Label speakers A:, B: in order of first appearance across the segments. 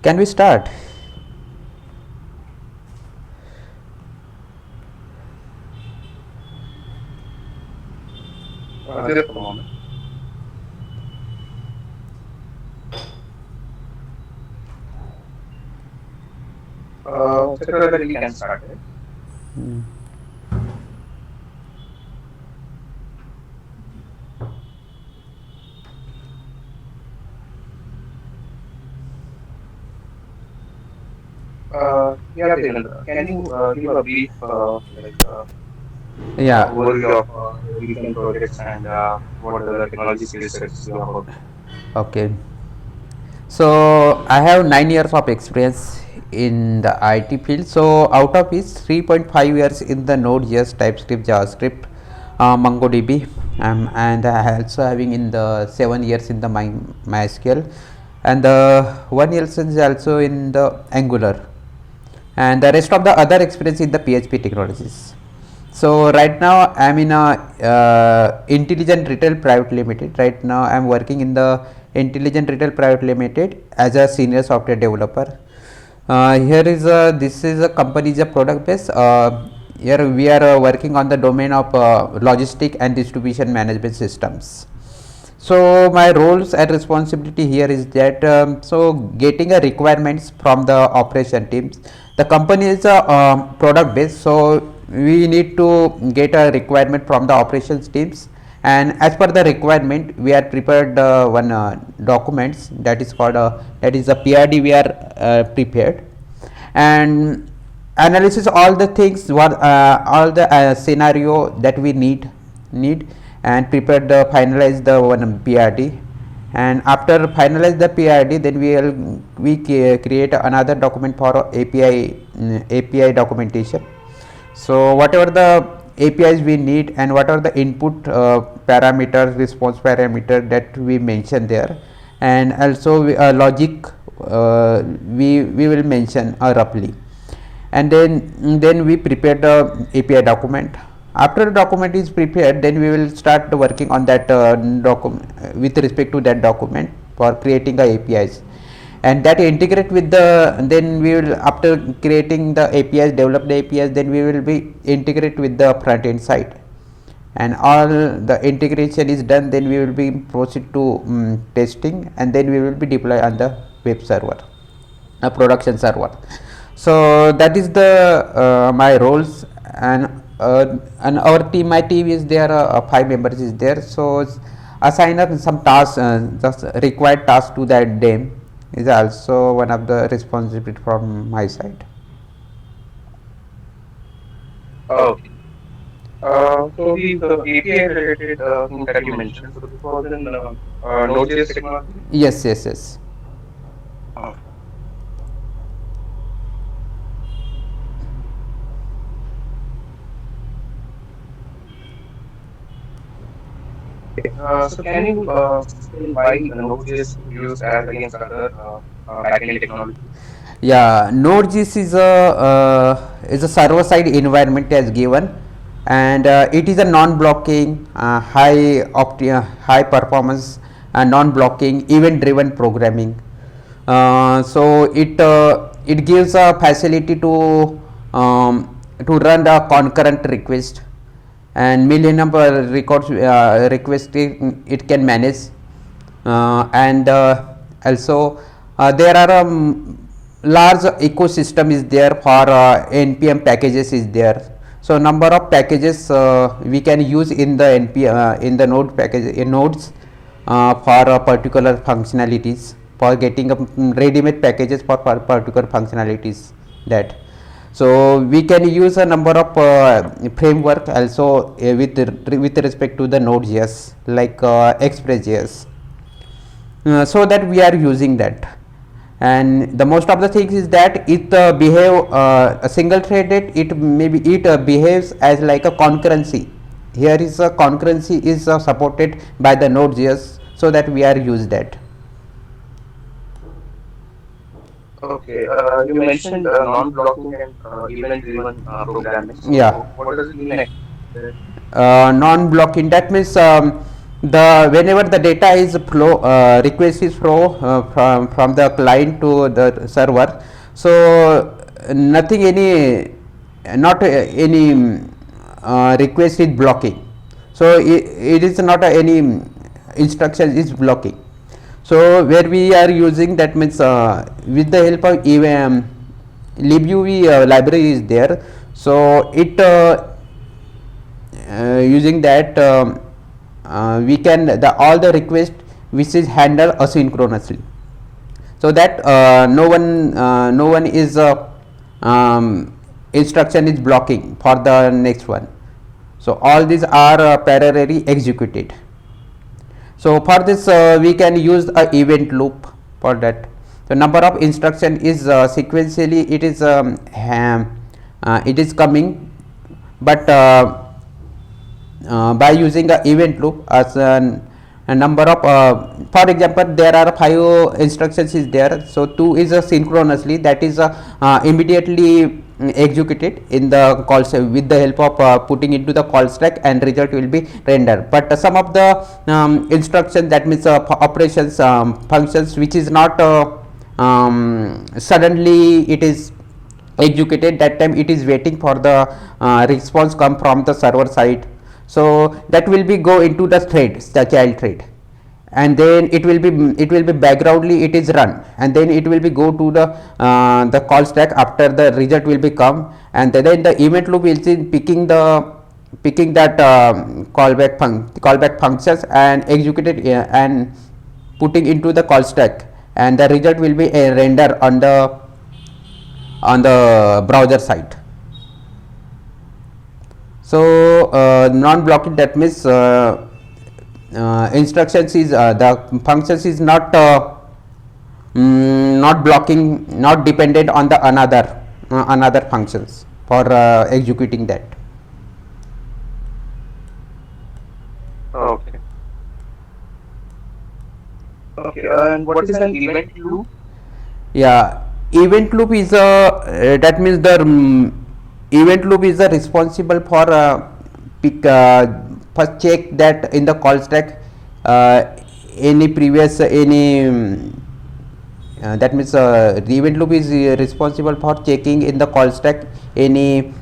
A: Can we start?
B: Just a moment. Secretary, we can start it.
A: Mm.
B: Yeah, Devendra, can you give a brief
A: Yeah.
B: overview of recent projects and what are the technology skill sets you have worked?
A: Okay. So I have 9 years of experience in the IT field. So out of it, 3.5 years in the Nodejs, TypeScript, JavaScript, MongoDB, and I also having in the 7 years in the MySQL, and the 1 year is also in the Angular, and the rest of the other experience in the PHP technologies. So right now I'm in a Intelligent Retail Private Limited. Right now I'm working in the Intelligent Retail Private Limited as a senior software developer. Here is a this is a company is a product base. Here we are working on the domain of logistic and distribution management systems. So my roles and responsibility here is that so getting a requirements from the operation teams. The company is a product based, so we need to get a requirement from the operations teams, and as per the requirement we are prepared one documents that is called that is a PRD we are prepared, and analysis all the things what all the scenario that we need and prepare the finalize the one PRD, and after finalize the PRD then we create another document for API documentation. So whatever the APIs we need and what are the input parameters, response parameter that we mention there, and also logic we will mention roughly, and then we prepare the API document. After the document is prepared, then we will start working on that document with respect to that document for creating the APIs, and that integrate with the then we will after creating the APIs develop the APIs, then we will be integrate with the front end side, and all the integration is done, then we will be proceed to testing, and then we will be deploy on the web server, a production server. So that is the my roles, and our team my team is there 5 members is there, so assign up some tasks, just required task to that them is also one of the responsibility from my side.
B: Okay. So these API related things that you mentioned, so this was in Node.js technology.
A: Yes, yes, yes.
B: So can you explain why Node.js is used as against other backend technologies?
A: Yeah, Node.js is a server side environment as given, and it is a non-blocking, high performance, non-blocking, event-driven programming. So it gives a facility to run the concurrent request, and million number records request it can manage, and also there are large ecosystem is there for npm packages is there. So number of packages we can use in the npm in the node package in nodes for particular functionalities, for getting ready-made packages for particular functionalities that. So we can use a number of framework also with respect to the Node.js like Express.js, so that we are using that. And the most of the things is that it behave a single threaded, it maybe it behaves as like a concurrency. Here is a concurrency is supported by the Node.js, so that we are use that.
B: Okay, you mentioned non-blocking and event-driven programming.
A: Yeah.
B: So what does it mean exactly?
A: Non-blocking, that means the whenever the data is flow, request is flow from the client to the server, so nothing any, not any request is blocking. So it is not any instruction is blocking. So where we are using, that means with the help of even libuv library is there, so it using that we can the all the request which is handled asynchronously, so that no one is instruction is blocking for the next one. So all these are parallelly executed. So for this we can use a event loop for that. The number of instruction is sequentially it is it is coming, but by using a event loop as a number of for example there are 5 instructions is there, so 2 is synchronously, that is immediately executed in the call with the help of putting into the call stack, and result will be rendered. But some of the instructions, that means operations functions which is not suddenly it is executed, that time it is waiting for the response come from the server side. So that will be go into the thread, the child thread, and then it will be backgroundly it is run, and then it will be go to the call stack after the result will be come, and then the event loop will be picking that callback functions and executed and putting into the call stack, and the result will be a render on the browser side. So non-blocking, that means instructions is the functions is not not blocking, not dependent on the another functions for executing that.
B: Okay. Okay. And what is an event loop?
A: Yeah, event loop is a that means the event loop is responsible for pick first check that in the call stack any previous any that means the event loop is responsible for checking in the call stack any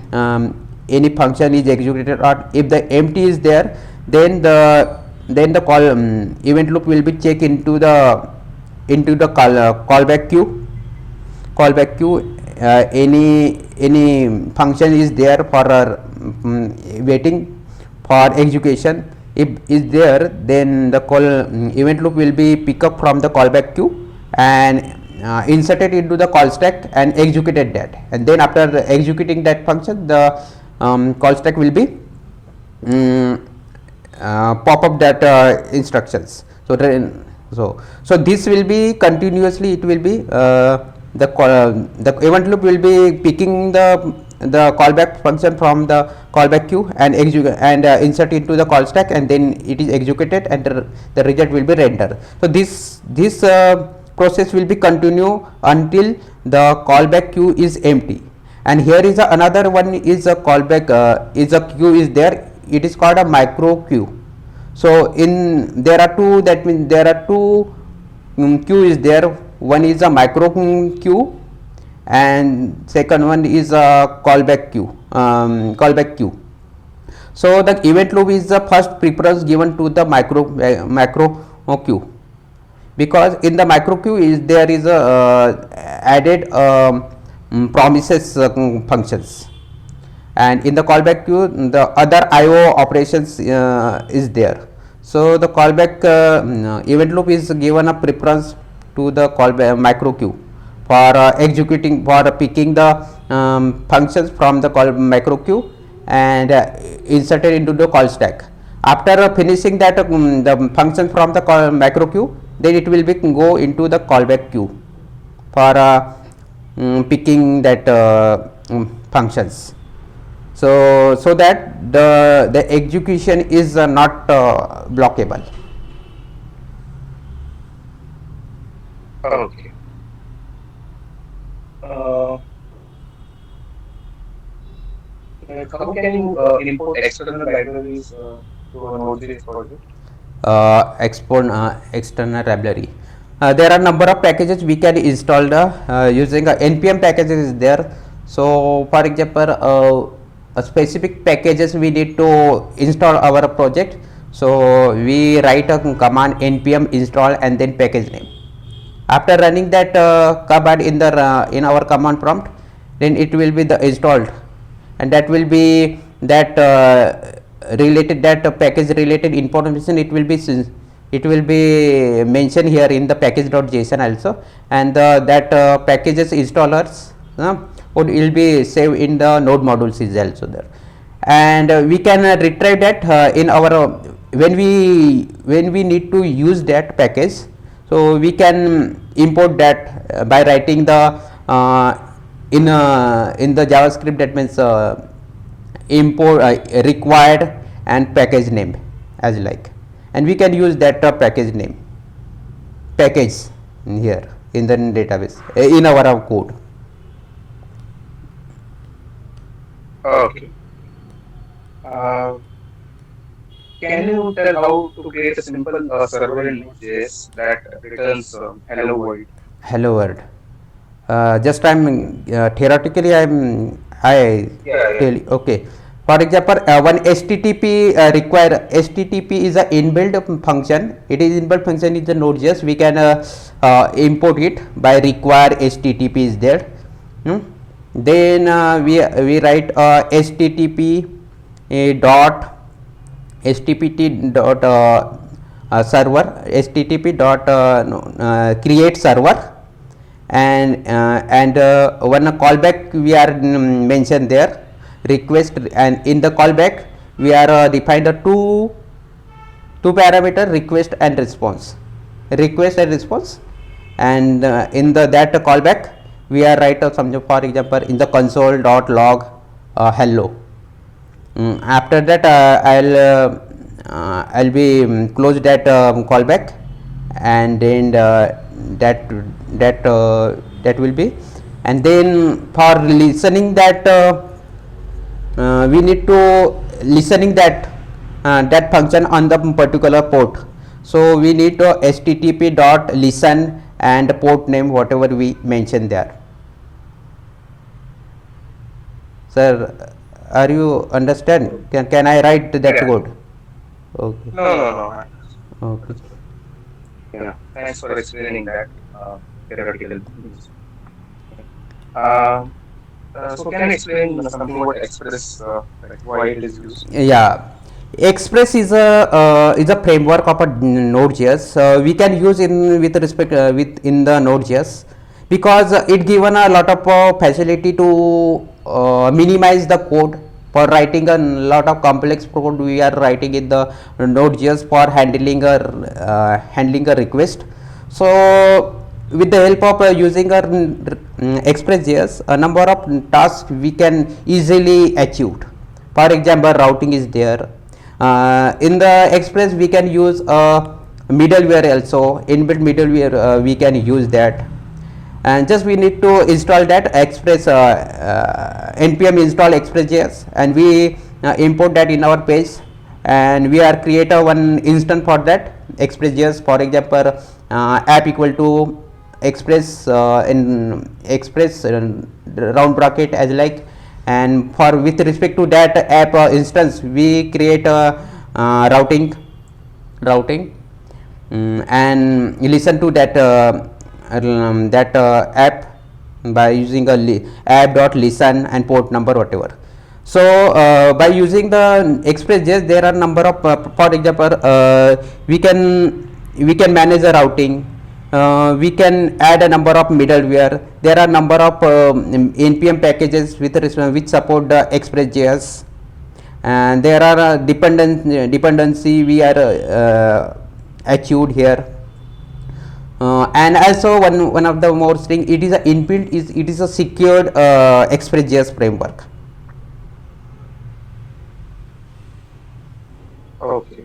A: function is executed, or if the empty is there, then the call event loop will be check into the callback queue, any function is there for waiting for execution. If is there, then the call event loop will be pick up from the callback queue and inserted into the call stack and executed that, and then after executing that function, the call stack will be pop up that instructions. So then so this will be continuously, it will be the event loop will be picking the callback function from the callback queue and execute and insert into the call stack, and then it is executed and the result will be rendered. So this process will be continue until the callback queue is empty. And here is another one is a callback is a queue is there, it is called a micro queue. So in there are two, that means there are two queue is there, one is a micro queue and second one is a callback queue. So the event loop is the first preference given to the macro queue, because in the micro queue is there is a added promises functions, and in the callback queue the other IO operations is there. So the callback event loop is given a preference to the callback micro queue for executing, for picking the functions from the call micro queue and inserted into the call stack. After finishing that the function from the call micro queue, then it will be go into the callback queue for picking that functions. So that the execution is not blockable.
B: Okay. Uh, like how can you import external libraries to a Node.js project?
A: external library. There are number of packages we can install using npm packages is there. So for example, a specific packages we need to install our project, so we write a command npm install and then package name. After running that command in our command prompt, then it will be the installed, and that will be that related, that package related information, it will be mentioned here in the package.json also, and that packages installers will be saved in the node modules is also there. And we can retrieve that in our when we need to use that package, so we can import that by writing the in the javascript, that means import required and package name as like, and we can use that package name package in here in the database in our code.
B: Okay. Uh, can you tell how to create a simple server in Node.js that returns hello world?
A: Hello world. Just I'm theoretically I
B: Yeah, yeah.
A: tell you, okay. For example, one http require http is a inbuilt function. It is inbuilt function in the Node.js. We can import it by require http is there. Then we write http dot http dot server, http dot create server, and one callback we are mentioned there request, and in the callback we are defined a two parameter request and response, and in the that callback we are write some, for example, in the console dot log hello. After that I'll be close that callback, and then that will be, and then for listening that we need to listening that function on the particular port, so we need to http dot listen and port name whatever we mentioned there. Sir, are you understand? Can I write that
B: Yeah.
A: code? Okay.
B: No, no, no. I
A: Okay.
B: understood. Yeah. Thanks for explaining that theoretical things. Um, so can you explain something about Express, like why it is used?
A: Yeah, Express is a framework of a Node.js. We can use in with respect with in the Node.js, because it given a lot of facility to minimize the code for writing a lot of complex code we are writing in the Node.js for handling a request. So with the help of using our Express.js, a number of tasks we can easily achieve. For example, routing is there. In the Express we can use middleware also, inbuilt middleware we can use that, and just we need to install that Express npm install Express.js, and we import that in our page, and we are create a one instance for that Express.js. For example, app equal to Express in Express round bracket as like, and for with respect to that app instance we create a routing and listen to that app by using a app dot listen and port number whatever. So by using the Express.js there are number of for example we can manage the routing, we can add a number of middleware. There are number of npm packages which support the Express.js, and there are dependency we are achieved here. And also one of the more thing, it is a inbuilt, it is a secured Express.js framework.
B: Okay.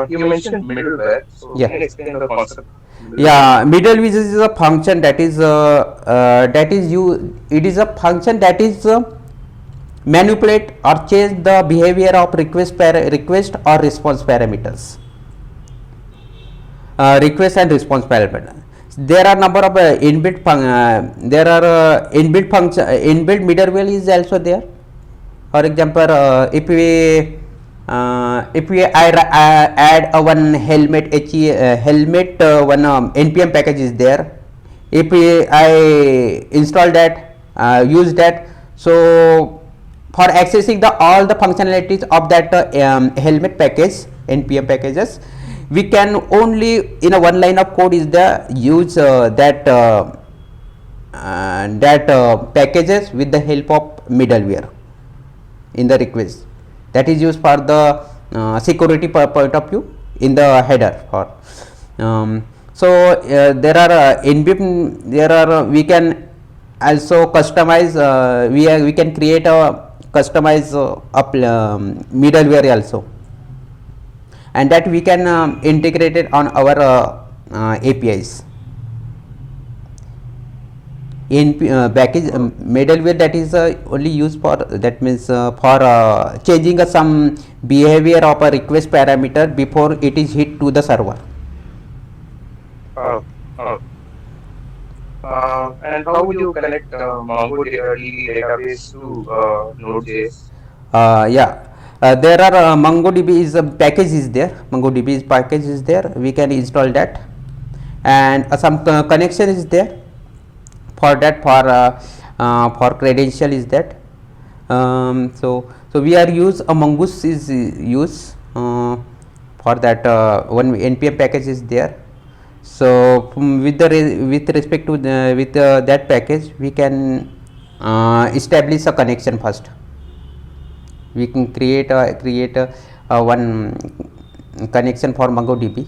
B: You mentioned middleware, so
A: Yeah.
B: can you explain the concept of middleware?
A: Yeah, middleware is a function that is you, it is a function that is manipulate or change the behavior of request or response parameters. request and response parameter. There are number of inbuilt function, inbuilt middleware is also there. For example, if we add one helmet helmet one npm package is there. If I install that, use that, so for accessing the all the functionalities of that helmet package npm packages, we can only in a one line of code is the use packages with the help of middleware in the request. That is used for the security point of view in the header. For there are we can also customize, we can create a customize middleware also, and that we can integrate it on our APIs. In package middleware, that is only used for, that means for changing some behavior of a request parameter before it is hit to the server.
B: Oh, oh. And how would you connect MongoDB database to Node.js?
A: Yeah, there are MongoDB is a package is there. MongoDB is package is there. We can install that, and some connection is there for that, for credential is that. So we are use a mongoose is use for that one npm package is there. So with respect to that package, we can establish a connection first. We can create a one connection for MongoDB.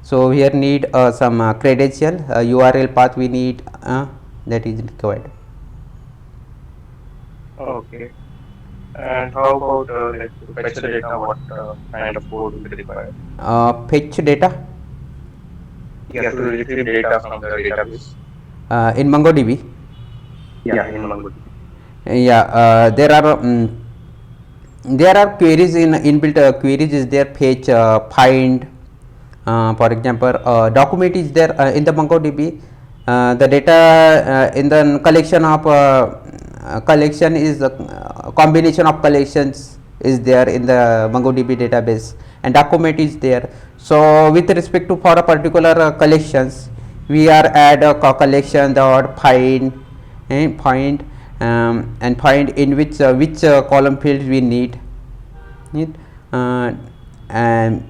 A: So here need some credential URL path we need, that is required.
B: Okay. And how about like to fetch the data? What kind of code will be required?
A: Fetch data
B: Yeah, to retrieve data from the database.
A: in MongoDB.
B: Yeah, in MongoDB.
A: Yeah, there are queries in inbuilt queries is there, fetch, find. For example, document is there in the MongoDB. The data in the collection of collection is a combination of collections is there in the MongoDB database, and document is there. So with respect to for a particular collections, we are add a collection dot find and find, and find in which column fields we need and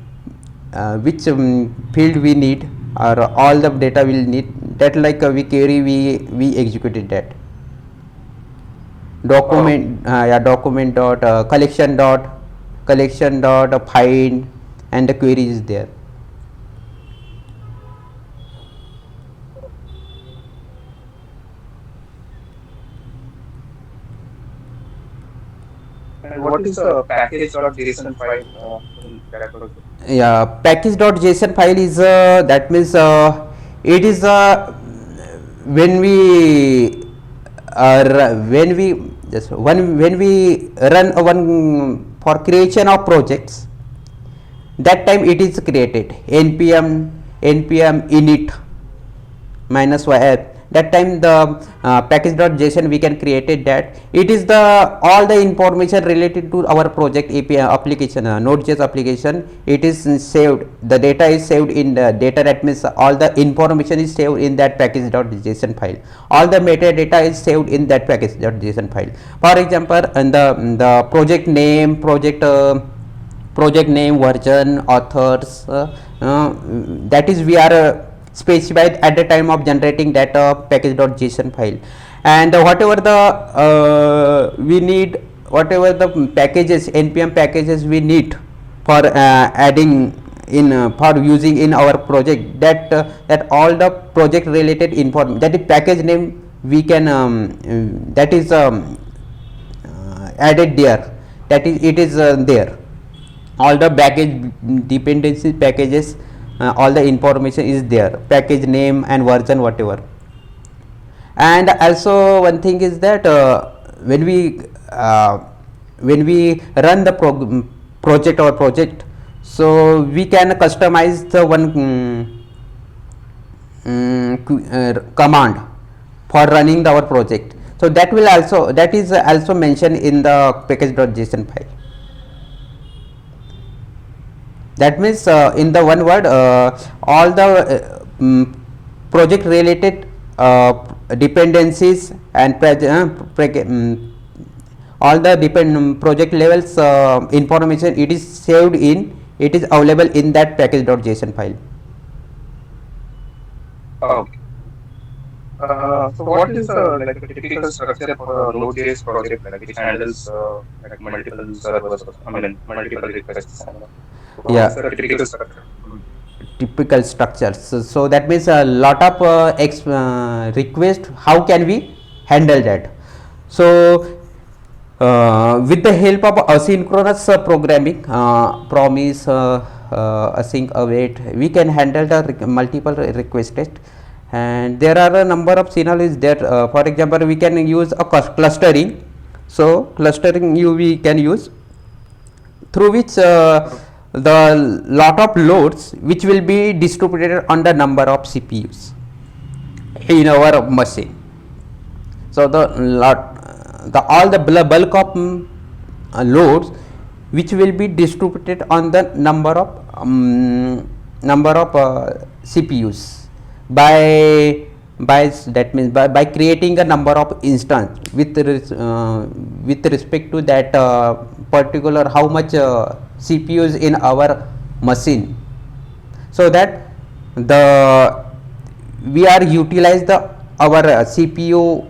A: which field we need, or all the data will need that, like we query, we executed that document. Yeah, document dot collection dot find, and the query is there.
B: And what is the package.json file in that project?
A: Yeah, package.json file is that means it is when we when we just when we run one for creation of projects, that time it is created npm init minus y. That time the package.json we can created that. It is the all the information related to our project API application, Node.js application. It is saved, the data is saved in the data, that means all the information is saved in that package.json file. All the metadata is saved in that package.json file. For example, in the project name, project name, version, authors, that is we are specified at the time of generating that package.json file. And whatever the we need, whatever the packages, npm packages we need for adding in for using in our project, that that all the project related information, that is package name, we can that is added there, that is it is there. All the package dependency packages, all the information is there, package name and version whatever. And also one thing is that when we run the project or project, so we can customize the one command for running our project. So that will also, that is also mentioned in the package.json file. That means in the one word, all the project related dependencies and all the project levels information, it is saved in, it is available in that package.json file.
B: Okay. So what is like a typical structure for a Node.js project, like which handles like multiple servers, or, I mean multiple requests? And, so what is
A: Yeah,
B: the typical structure?
A: typical structures. So that means a lot of request, how can we handle that? So with the help of asynchronous programming, promise, async, await, we can handle the multiple requests. And there are a number of scenarios that for example we can use a clustering. So clustering we can use, through which the lot of loads which will be distributed on the number of CPUs in our machine. So the lot, the all the bulk of loads which will be distributed on the number of CPUs by that means by creating a number of instance with respect to that particular how much CPUs in our machine, so that the we are utilize the our CPU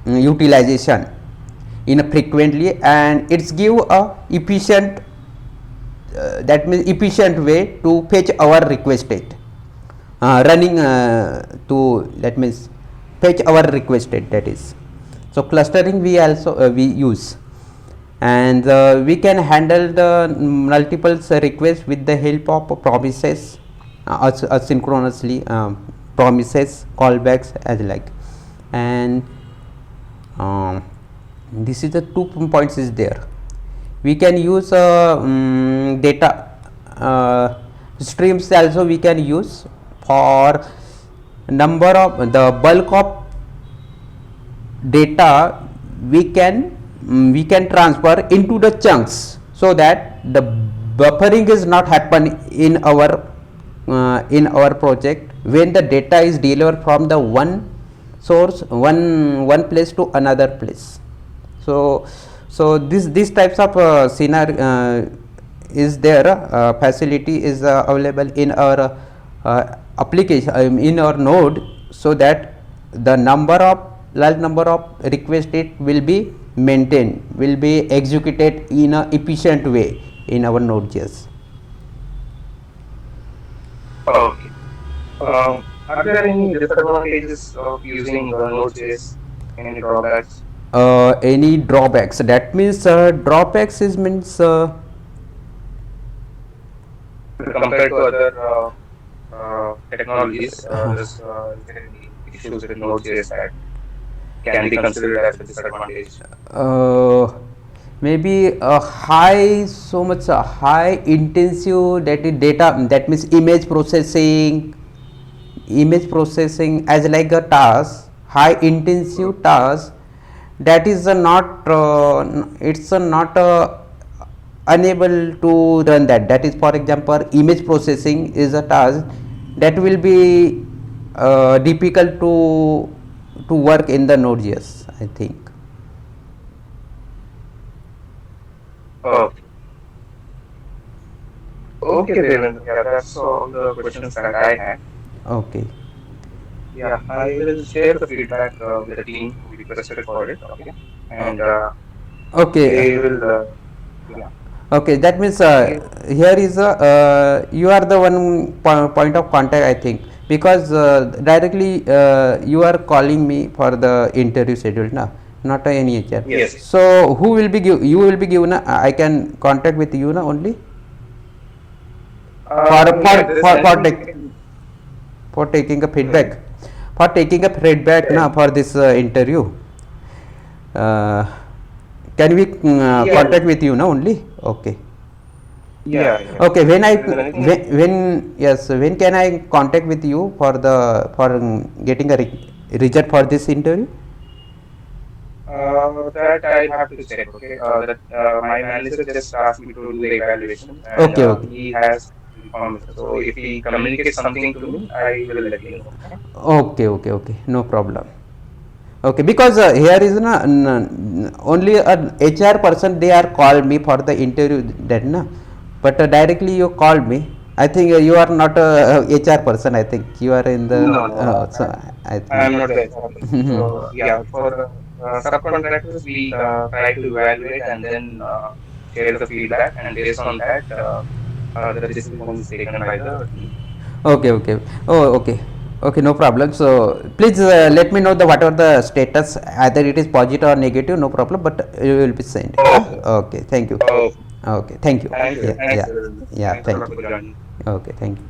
A: utilization in a frequently, and it's give a efficient that means efficient way to fetch our request state, running to, that means fetch our request state, that is. So clustering we also we use, and we can handle the multiple requests with the help of promises, asynchronously, promises, callbacks as like. And this is the 2 points is there. We can use data streams also we can use for number of the bulk of data we can transfer into the chunks, so that the buffering is not happen in our project when the data is delivered from the one source, one place to another place. So this types of scenario is there, facility is available in our application, in our node, so that the large number of request it will be maintained, will be executed in a efficient way in our Node.js.
B: Okay. Are there any disadvantages of using Node.js? Any drawbacks
A: Any drawbacks? That means drawbacks is means
B: compared to other technologies? Is there any issues with Node.js that can be considered as a disadvantage?
A: uh, maybe a high, so much high intensive that is data, that means image processing as like a task, high intensive task, that is not it's not unable to run that is, for example, image processing is a task that will be difficult to work in the Node.js, I think.
B: Okay. Okay, Devendra. Yeah, that's all the questions that I had.
A: Okay.
B: Yeah, I will share the feedback with the team who requested for it. Okay, and
A: Okay.
B: they will. Yeah,
A: Okay, that means
B: they.
A: here is a you are the one point of contact, I think, because directly you are calling me for the interview schedule, na, not any HR.
B: Yes.
A: So who will be you will be given? I can contact with you, na, only for
B: Yeah, there is nothing we can.
A: for taking a
B: Hmm.
A: feedback, for taking a feedback,
B: Yeah.
A: na, for this interview. Uh, can we
B: Yeah.
A: contact with you, na, only? Okay.
B: Yeah, yeah.
A: Okay,
B: If there is anything,
A: when yes, when can I contact with you for the for getting a result for this interview?
B: that I'll have to check. Okay, that my manager just asked me to do the evaluation, and
A: Okay, okay.
B: he has information. So if he communicates something to me, I will let you know. Okay.
A: Okay, okay, okay. No problem. Okay, because here is only an HR person they are called me for the interview that na, but directly you called me. I think you are not a HR person. I think you are in the
B: No, no,
A: so I
B: I
A: think.
B: am not the HR person. So yeah, for the subcontractors, we try to evaluate and then share the feedback, and based on that, the decision is taken by the team.
A: Okay, okay. Oh, okay. Okay, no problem. So please let me know the whatever the status, either it is positive or negative, no problem. But you will be sent.
B: Okay,
A: Okay, thank you.
B: okay.
A: Okay, thank you.
B: Thank you.
A: Yeah,
B: Thanks,
A: yeah,
B: Arvind.
A: yeah.
B: Thanks a
A: Thank
B: lot
A: you.
B: for joining.
A: Okay, thank you.